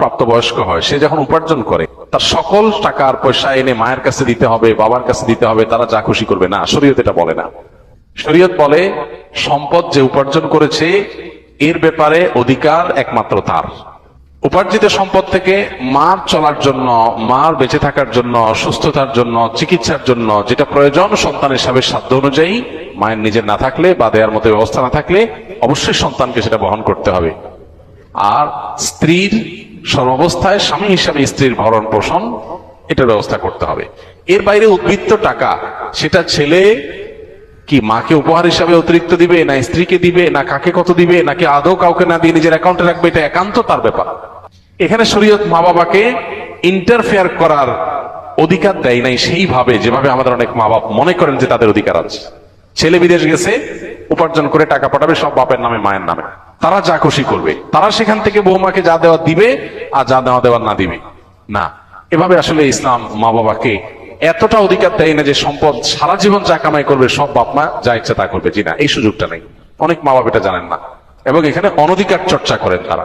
প্রাপ্তবয়স্ক হয়, সে যখন উপার্জন করে তার সকল টাকা আর পয়সা এনে মায়ের কাছে দিতে হবে, বাবার কাছে দিতে হবে, তারা যা খুশি করবে, না, শরীয়ত এটা বলে না। শরীয়ত বলে সম্পদ যে উপার্জন করেছে এর ব্যাপারে অধিকার একমাত্র তার। উপার্জিত সম্পদ থেকে মার চলার জন্য, মার বেঁচে থাকার জন্য, সুস্থতার জন্য, চিকিৎসার জন্য যেটা প্রয়োজন সন্তান হিসাবে সাধ্য অনুযায়ী, মায়ের নিজের না থাকলে বা দেওয়ার মতো ব্যবস্থা না থাকলে অবশ্যই সন্তানকে সেটা বহন করতে হবে। আর স্ত্রীর সর্বাবস্থায় স্বামী হিসাবে স্ত্রীর ভরণ পোষণ এটার ব্যবস্থা করতে হবে। এর বাইরে উদ্বৃত্ত টাকা সেটা ছেলে কি মাকে উপহার হিসাবে অতিরিক্ত দিবে, না স্ত্রীকে দিবে, না কাকে কত দিবে, নাকি আদৌ কাউকে না দিয়ে নিজের অ্যাকাউন্টে রাখবে, এটা একান্ত তার ব্যাপার। এখানে শরীয়ত মা বাবাকে ইন্টারফেয়ার করার অধিকার দেয় নাই সেইভাবে যেভাবে আমাদের অনেক মা বাবা মনে করেন যে তাদের অধিকার আছে। ছেলে বিদেশ গেছে, উপার্জন করে টাকা পাঠাবে সব বাপের নামে মায়ের নামে, তারা যা খুশি করবে, তারা সেখান থেকে বৌমাকে যা দেওয়া দিবে আর যা দেওয়ার না দিবে না। এভাবে আসলে ইসলাম মা বাবাকে এতটা অধিকার দেয় না যে সম্পদ সারা জীবন যা কামাই করবে সব বাপ মা যা ইচ্ছা তা করবে, জি না, এই সুযোগটা নেই। অনেক মা বাবা এটা জানেন না এবং এখানে অনধিকার চর্চা করেন তারা।